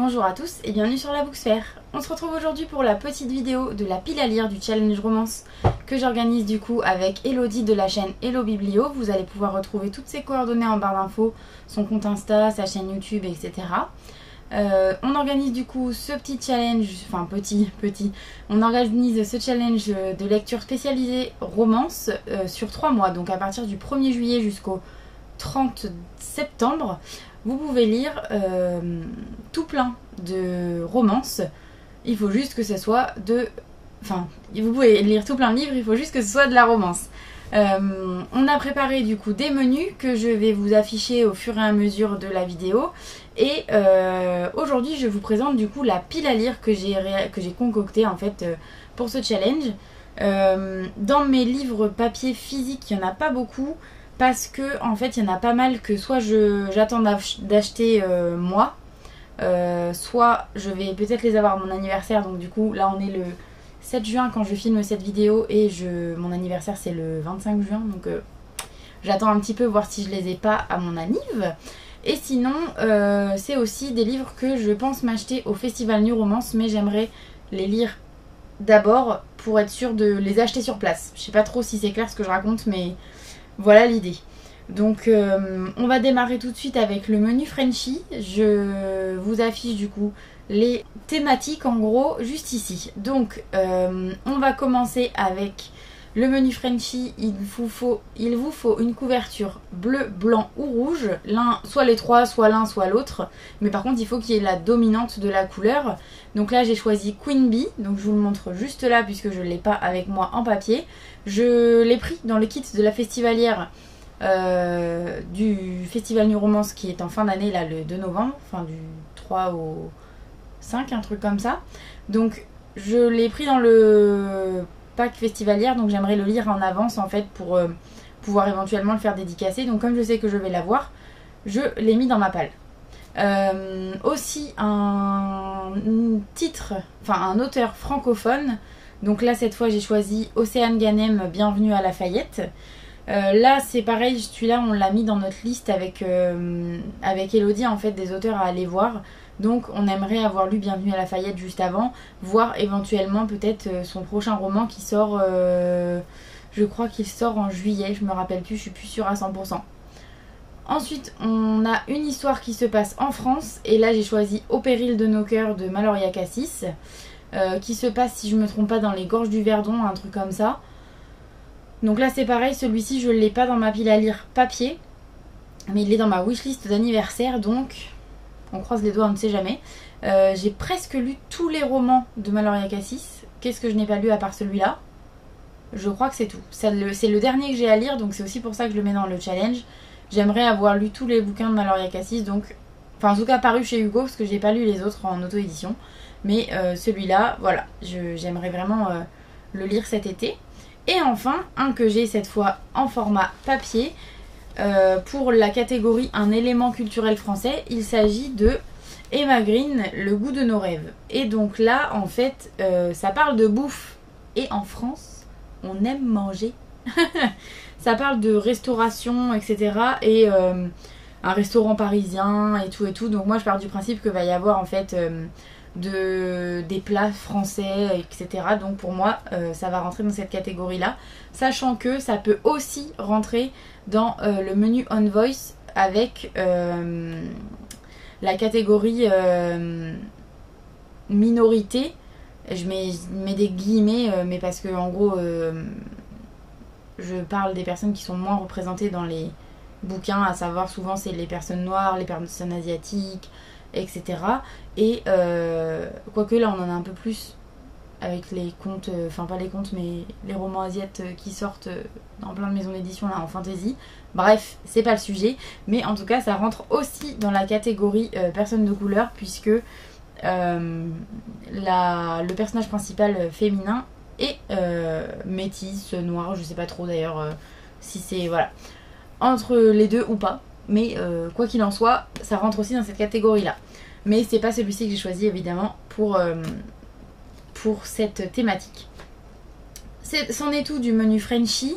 Bonjour à tous et bienvenue sur la Booksphère. On se retrouve aujourd'hui pour la petite vidéo de la pile à lire du challenge romance que j'organise du coup avec Elodie de la chaîne Hello Biblio. Vous allez pouvoir retrouver toutes ses coordonnées en barre d'infos, son compte Insta, sa chaîne YouTube, etc. On organise du coup ce petit challenge, enfin petit, on organise ce challenge de lecture spécialisée romance sur 3 mois, donc à partir du 1er juillet jusqu'au 30 septembre. Vous pouvez lire tout plein de romances, il faut juste que ce soit de... Enfin, vous pouvez lire tout plein de livres, il faut juste que ce soit de la romance. On a préparé du coup des menus que je vais vous afficher au fur et à mesure de la vidéo. Et aujourd'hui je vous présente du coup la pile à lire que j'ai concoctée en fait pour ce challenge. Dans mes livres papier physique, il n'y en a pas beaucoup. Parce que en fait il y en a pas mal que soit j'attends d'acheter moi, soit je vais peut-être les avoir à mon anniversaire. Donc du coup là on est le 7 juin quand je filme cette vidéo et mon anniversaire c'est le 25 juin. Donc j'attends un petit peu voir si je les ai pas à mon anniv. Et sinon c'est aussi des livres que je pense m'acheter au Festival New Romance, mais j'aimerais les lire d'abord pour être sûre de les acheter sur place. Je sais pas trop si c'est clair ce que je raconte, mais... voilà l'idée. Donc on va démarrer tout de suite avec le menu Frenchy. Je vous affiche du coup les thématiques en gros juste ici. Donc on va commencer avec le menu Frenchy. Il vous faut une couverture bleu, blanc ou rouge. Soit les trois, soit l'un, soit l'autre. Mais par contre il faut qu'il y ait la dominante de la couleur. Donc là j'ai choisi Queen Bee. Donc je vous le montre juste là puisque je ne l'ai pas avec moi en papier. Je l'ai pris dans le kit de la festivalière du Festival New Romance qui est en fin d'année, là le 2 novembre, enfin du 3 au 5, un truc comme ça. Donc je l'ai pris dans le pack festivalière, donc j'aimerais le lire en avance en fait pour pouvoir éventuellement le faire dédicacer. Donc comme je sais que je vais l'avoir, je l'ai mis dans ma palle. Aussi un titre, enfin un auteur francophone. Donc là cette fois j'ai choisi Océane Ganem, Bienvenue à Lafayette. Là c'est pareil, celui-là on l'a mis dans notre liste avec Elodie en fait, des auteurs à aller voir. Donc on aimerait avoir lu Bienvenue à Lafayette juste avant, voir éventuellement peut-être son prochain roman qui sort, je crois qu'il sort en juillet, je me rappelle plus, je suis plus sûre à 100%. Ensuite on a une histoire qui se passe en France, et là j'ai choisi Au péril de nos cœurs de Maloria Cassis. Qui se passe, si je me trompe pas, dans les gorges du Verdon, un truc comme ça. Donc là c'est pareil, celui-ci je ne l'ai pas dans ma pile à lire papier, mais il est dans ma wishlist d'anniversaire, donc on croise les doigts, on ne sait jamais. J'ai presque lu tous les romans de Maloria Cassis. Qu'est-ce que je n'ai pas lu à part celui-là? Je crois que c'est tout. C'est le dernier que j'ai à lire, donc c'est aussi pour ça que je le mets dans le challenge. J'aimerais avoir lu tous les bouquins de Maloria Cassis, donc... Enfin en tout cas paru chez Hugo, parce que j'ai pas lu les autres en auto-édition. Mais celui-là, voilà, j'aimerais vraiment le lire cet été. Et enfin, un que j'ai cette fois en format papier, pour la catégorie Un élément culturel français, il s'agit de Emma Green, Le goût de nos rêves. Et donc là, en fait, ça parle de bouffe. Et en France, on aime manger. Ça parle de restauration, etc. Et un restaurant parisien et tout. Donc moi, je pars du principe que va y avoir en fait... des plats français, etc. Donc pour moi ça va rentrer dans cette catégorie là, sachant que ça peut aussi rentrer dans le menu On Voice avec la catégorie minorité. Je mets des guillemets mais parce que en gros je parle des personnes qui sont moins représentées dans les bouquins, à savoir souvent c'est les personnes noires, les personnes asiatiques, etc. Et quoique là on en a un peu plus avec les contes, enfin pas les contes mais les romans asiates qui sortent dans plein de maisons d'édition là en fantasy. Bref, c'est pas le sujet, mais en tout cas ça rentre aussi dans la catégorie personnes de couleur, puisque le personnage principal féminin est métisse, noir, je sais pas trop d'ailleurs si c'est voilà entre les deux ou pas. Mais quoi qu'il en soit, ça rentre aussi dans cette catégorie-là. Mais c'est pas celui-ci que j'ai choisi évidemment pour cette thématique. C'en est tout du menu Frenchy.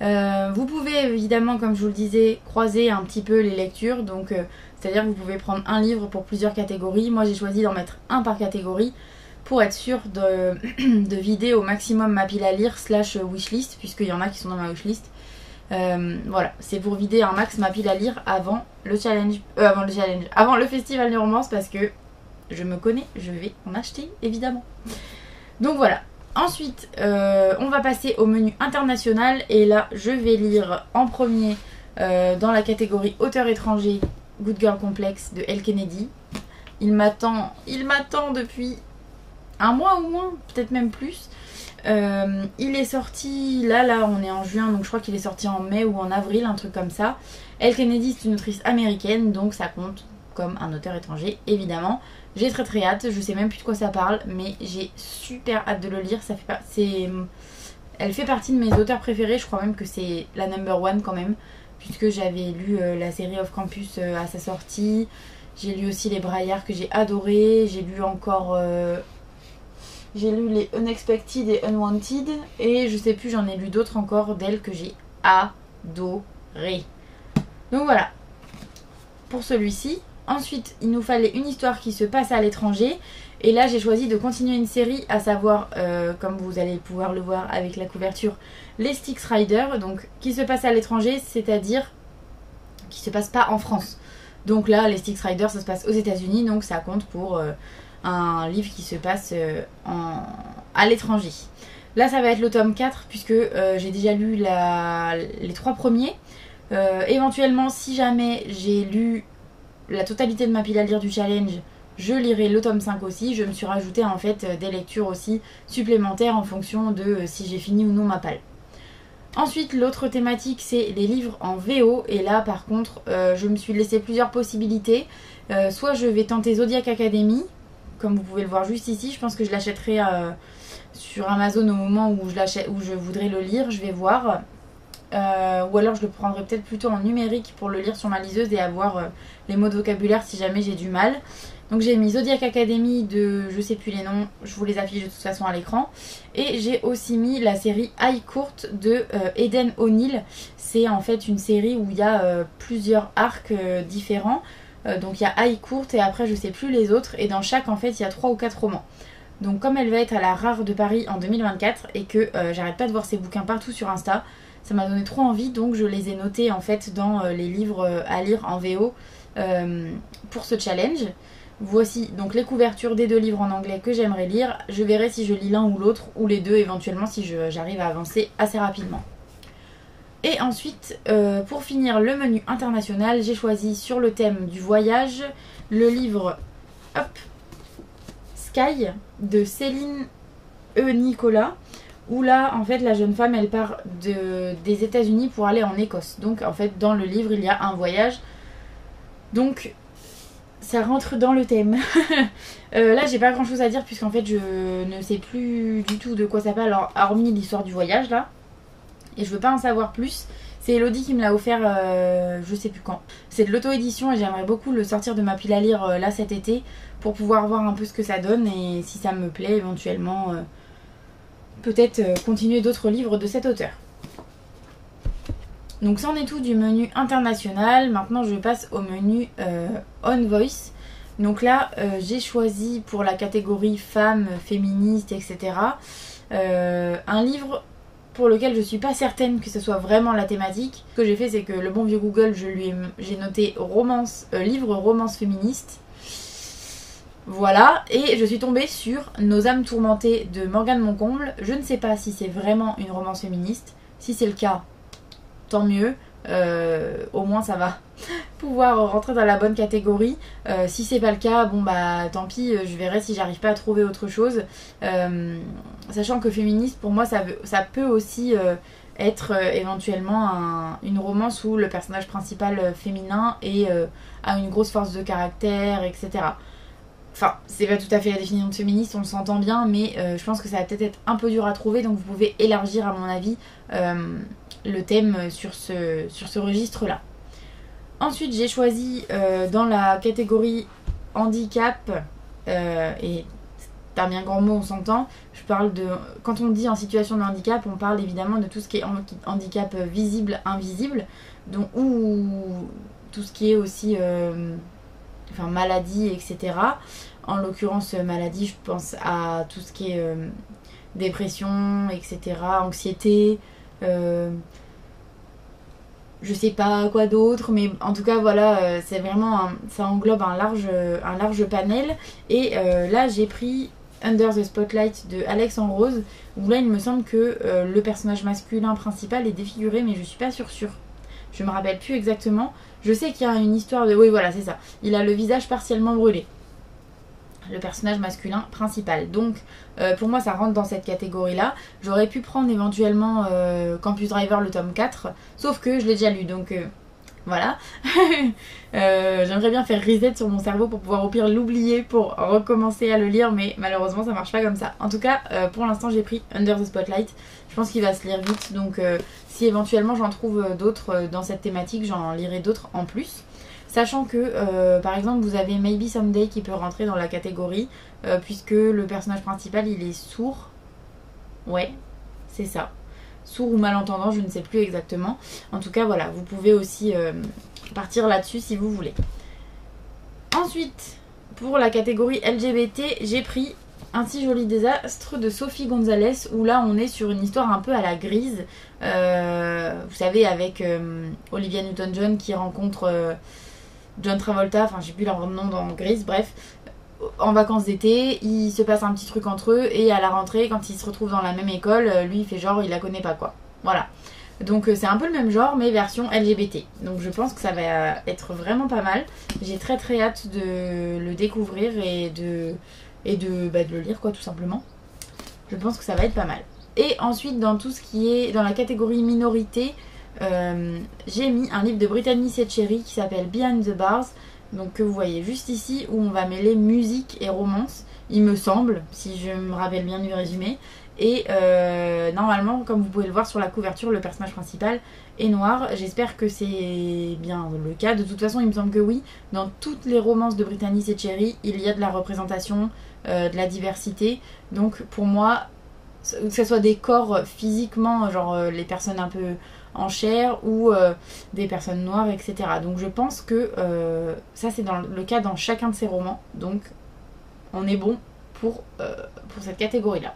Vous pouvez évidemment, comme je vous le disais, croiser un petit peu les lectures. Donc, c'est-à-dire que vous pouvez prendre un livre pour plusieurs catégories. Moi, j'ai choisi d'en mettre un par catégorie pour être sûr de vider au maximum ma pile à lire / wishlist, puisqu'il y en a qui sont dans ma wishlist. Voilà, c'est pour vider un max ma pile à lire avant le challenge, avant le festival de romance, parce que je me connais, je vais en acheter évidemment. Donc voilà. Ensuite, on va passer au menu international et là, je vais lire en premier dans la catégorie auteur étranger Good Girl Complex de Elle Kennedy. Il m'attend depuis un mois au moins, peut-être même plus. Il est sorti, là on est en juin, donc je crois qu'il est sorti en mai ou en avril, un truc comme ça. Elle Kennedy, c'est une autrice américaine, donc ça compte comme un auteur étranger, évidemment. J'ai très hâte, je sais même plus de quoi ça parle, mais j'ai super hâte de le lire. Elle fait partie de mes auteurs préférés, je crois même que c'est la #1 quand même, puisque j'avais lu la série Off Campus à sa sortie. J'ai lu aussi les Braillards que j'ai adoré, j'ai lu encore... j'ai lu les Unexpected et Unwanted, et je sais plus, j'en ai lu d'autres encore d'elle que j'ai adoré. Donc voilà, pour celui-ci. Ensuite, il nous fallait une histoire qui se passe à l'étranger. Et là, j'ai choisi de continuer une série, à savoir, comme vous allez pouvoir le voir avec la couverture, les Styx Riders. Donc, qui se passe à l'étranger, c'est-à-dire qui se passe pas en France. Donc là, les Styx Riders, ça se passe aux États-Unis, donc ça compte pour un livre qui se passe à l'étranger. Là, ça va être le tome 4, puisque j'ai déjà lu les 3 premiers. Éventuellement, si jamais j'ai lu la totalité de ma pile à lire du challenge, je lirai le tome 5 aussi. Je me suis rajouté en fait des lectures aussi supplémentaires en fonction de si j'ai fini ou non ma palle. Ensuite, l'autre thématique, c'est les livres en VO. Et là, par contre, je me suis laissé plusieurs possibilités. Soit je vais tenter Zodiac Academy, comme vous pouvez le voir juste ici. Je pense que je l'achèterai sur Amazon au moment où je voudrais le lire. Je vais voir. Ou alors je le prendrai peut-être plutôt en numérique pour le lire sur ma liseuse et avoir les mots de vocabulaire si jamais j'ai du mal. Donc j'ai mis Zodiac Academy de je sais plus les noms, je vous les affiche de toute façon à l'écran. Et j'ai aussi mis la série High Court de Eden O'Neill. C'est en fait une série où il y a plusieurs arcs différents. Donc il y a High Court et après je sais plus les autres. Et dans chaque en fait il y a 3 ou 4 romans. Donc comme elle va être à la Rare de Paris en 2024 et que j'arrête pas de voir ses bouquins partout sur Insta, ça m'a donné trop envie, donc je les ai notés en fait dans les livres à lire en VO pour ce challenge. Voici donc les couvertures des 2 livres en anglais que j'aimerais lire. Je verrai si je lis l'un ou l'autre, ou les deux éventuellement si j'arrive à avancer assez rapidement. Et ensuite, pour finir le menu international, j'ai choisi sur le thème du voyage le livre Sky de Céline Nicolas. Où là, en fait, la jeune femme, elle part des États-Unis pour aller en Écosse. Donc, en fait, dans le livre, il y a un voyage. Donc, ça rentre dans le thème. Là, j'ai pas grand-chose à dire puisqu'en fait, je ne sais plus du tout de quoi ça parle, alors, hormis l'histoire du voyage, là. Et je veux pas en savoir plus. C'est Elodie qui me l'a offert, je sais plus quand. C'est de l'auto-édition et j'aimerais beaucoup le sortir de ma pile à lire là cet été pour pouvoir voir un peu ce que ça donne et si ça me plaît, éventuellement... peut-être continuer d'autres livres de cet auteur. Donc c'en est tout du menu international. Maintenant je passe au menu On Voice. Donc là j'ai choisi pour la catégorie femmes, féministes, etc. Un livre pour lequel je suis pas certaine que ce soit vraiment la thématique. Ce que j'ai fait, c'est que le bon vieux Google, j'ai noté livre romance féministe. Voilà, et je suis tombée sur Nos âmes tourmentées de Morgane Moncomble. Je ne sais pas si c'est vraiment une romance féministe. Si c'est le cas, tant mieux. Au moins ça va pouvoir rentrer dans la bonne catégorie. Si c'est pas le cas, bon bah tant pis, je verrai si j'arrive pas à trouver autre chose. Sachant que féministe, pour moi, ça peut aussi être éventuellement une romance où le personnage principal féminin a une grosse force de caractère, etc. Enfin, c'est pas tout à fait la définition de féministe, on s'entend bien, mais je pense que ça va peut-être être un peu dur à trouver, donc vous pouvez élargir, à mon avis, le thème sur ce registre-là. Ensuite, j'ai choisi dans la catégorie handicap et t'as mis un grand mot, on s'entend. Je parle de... Quand on dit en situation de handicap, on parle évidemment de tout ce qui est handicap visible, invisible, donc, ou tout ce qui est aussi enfin, maladie, etc. En l'occurrence, maladie, je pense à tout ce qui est dépression, etc., anxiété, je sais pas quoi d'autre, mais en tout cas voilà, c'est vraiment ça englobe un large panel. Et là j'ai pris Under the Spotlight de Alex en rose, où là il me semble que le personnage masculin principal est défiguré, mais je suis pas sûre. Je me rappelle plus exactement. Je sais qu'il y a une histoire de... Oui voilà, c'est ça. Il a le visage partiellement brûlé, le personnage masculin principal. Donc pour moi ça rentre dans cette catégorie là. J'aurais pu prendre éventuellement Campus Driver le tome 4, sauf que je l'ai déjà lu, donc voilà. J'aimerais bien faire reset sur mon cerveau pour pouvoir au pire l'oublier pour recommencer à le lire, mais malheureusement ça marche pas comme ça. En tout cas pour l'instant j'ai pris Under the Spotlight. Je pense qu'il va se lire vite, donc si éventuellement j'en trouve d'autres dans cette thématique, j'en lirai d'autres en plus. Sachant que, par exemple, vous avez Maybe Someday qui peut rentrer dans la catégorie, puisque le personnage principal, il est sourd. Ouais, c'est ça. Sourd ou malentendant, je ne sais plus exactement. En tout cas, voilà, vous pouvez aussi partir là-dessus si vous voulez. Ensuite, pour la catégorie LGBT, j'ai pris Un si joli désastre de Sophie Gonzalez, où là, on est sur une histoire un peu à la Grise. Vous savez, avec Olivia Newton-John qui rencontre... John Travolta, enfin j'ai plus leur nom dans Grise, bref, en vacances d'été, il se passe un petit truc entre eux, et à la rentrée, quand ils se retrouvent dans la même école, lui il fait genre il la connaît pas quoi. Voilà. Donc c'est un peu le même genre, mais version LGBT. Donc je pense que ça va être vraiment pas mal. J'ai très très hâte de le découvrir et de le lire quoi, tout simplement. Je pense que ça va être pas mal. Et ensuite, dans tout ce qui est dans la catégorie minorité, j'ai mis un livre de Brittany Setcheri qui s'appelle Behind the Bars, donc que vous voyez juste ici, où on va mêler musique et romance, il me semble, si je me rappelle bien du résumé. Et normalement, comme vous pouvez le voir sur la couverture, le personnage principal est noir. J'espère que c'est bien le cas. De toute façon, il me semble que oui. Dans toutes les romances de Brittany Setcheri, il y a de la représentation, de la diversité. Donc pour moi, que ce soit des corps physiquement, genre les personnes un peu en chair, ou des personnes noires, etc. Donc je pense que ça c'est le cas dans chacun de ces romans. Donc on est bon pour cette catégorie-là.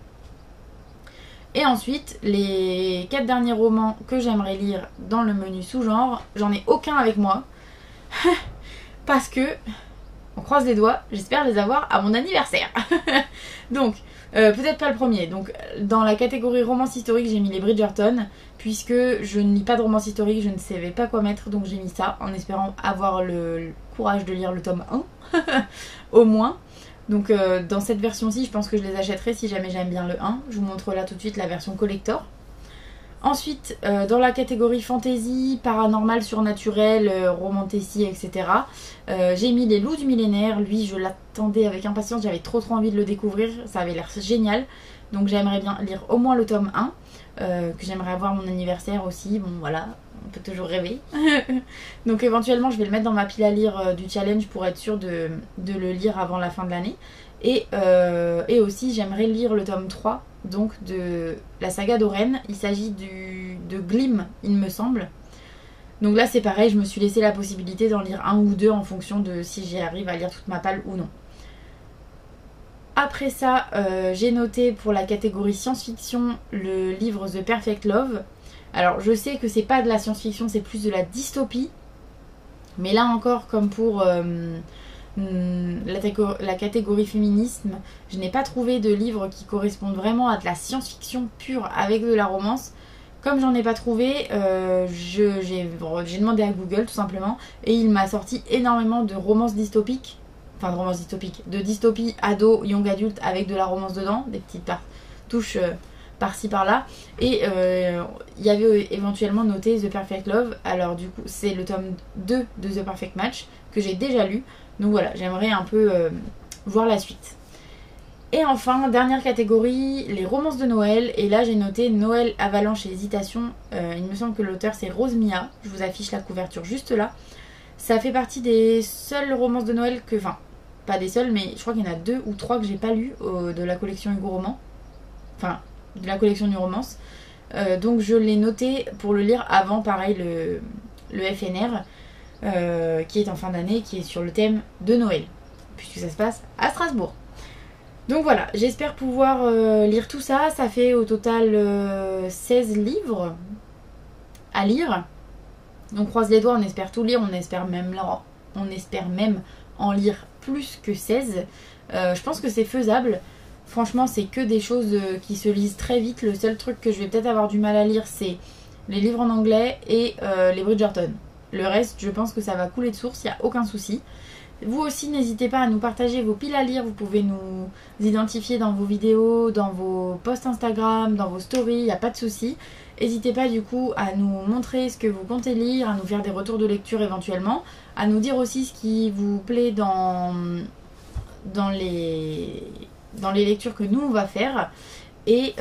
Et ensuite, les 4 derniers romans que j'aimerais lire dans le menu sous-genre, j'en ai aucun avec moi. Parce que, on croise les doigts, j'espère les avoir à mon anniversaire. Donc, peut-être pas le premier. Donc, dans la catégorie romance historique, j'ai mis les Bridgerton. Puisque je ne lis pas de romance historique, je ne savais pas quoi mettre. Donc j'ai mis ça en espérant avoir le courage de lire le tome 1. Au moins. Donc dans cette version-ci, je pense que je les achèterai si jamais j'aime bien le 1. Je vous montre là tout de suite la version collector. Ensuite, dans la catégorie fantasy, paranormal, surnaturel, romantasy, etc. J'ai mis Les Loups du Millénaire. Lui, je l'attendais avec impatience, j'avais trop envie de le découvrir. Ça avait l'air génial. Donc j'aimerais bien lire au moins le tome 1. Que j'aimerais avoir mon anniversaire aussi. Bon voilà, on peut toujours rêver. Donc éventuellement, je vais le mettre dans ma pile à lire du challenge pour être sûre de le lire avant la fin de l'année. Et aussi, j'aimerais lire le tome 3 donc de la saga d'Oren. Il s'agit de Glim, il me semble. Donc là, c'est pareil, je me suis laissé la possibilité d'en lire un ou deux en fonction de si j'y arrive à lire toute ma palle ou non. Après ça, j'ai noté pour la catégorie science-fiction le livre The Perfect Love. Alors je sais que c'est pas de la science-fiction, c'est plus de la dystopie. Mais là encore, comme pour la catégorie féminisme, je n'ai pas trouvé de livre qui corresponde vraiment à de la science-fiction pure avec de la romance. Comme j'en ai pas trouvé, j'ai demandé à Google tout simplement, et il m'a sorti énormément de romances dystopiques. Enfin de romances dystopiques, de dystopie ado, young adulte avec de la romance dedans, des petites touches par-ci par-là. Et il y avait éventuellement noté The Perfect Love. Alors du coup c'est le tome 2 de The Perfect Match que j'ai déjà lu. Donc voilà, j'aimerais un peu voir la suite. Et enfin, dernière catégorie, les romances de Noël. Et là j'ai noté Noël, Avalanche et Hésitation. Il me semble que l'auteur c'est Rose Mia. Je vous affiche la couverture juste là. Ça fait partie des seules romances de Noël que... Enfin, pas des seuls, mais je crois qu'il y en a 2 ou 3 que j'ai pas lus de la collection Hugo Roman. Enfin, de la collection du romance. Donc je l'ai noté pour le lire avant, pareil, le FNR, qui est en fin d'année, qui est sur le thème de Noël, puisque ça se passe à Strasbourg. Donc voilà, j'espère pouvoir lire tout ça. Ça fait au total 16 livres à lire. On croise les doigts, on espère tout lire, on espère même en lire plus que 16. Je pense que c'est faisable. Franchement, c'est que des choses qui se lisent très vite. Le seul truc que je vais peut-être avoir du mal à lire, c'est les livres en anglais et les Bridgerton. Le reste, je pense que ça va couler de source, il n'y a aucun souci. Vous aussi, n'hésitez pas à nous partager vos piles à lire. Vous pouvez nous identifier dans vos vidéos, dans vos posts Instagram, dans vos stories, il n'y a pas de souci. N'hésitez pas du coup à nous montrer ce que vous comptez lire, à nous faire des retours de lecture éventuellement, à nous dire aussi ce qui vous plaît dans les lectures que nous on va faire. Et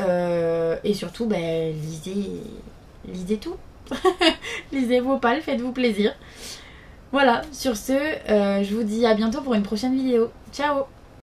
surtout, lisez tout. Lisez vos pales, faites-vous plaisir. Voilà, sur ce, je vous dis à bientôt pour une prochaine vidéo. Ciao!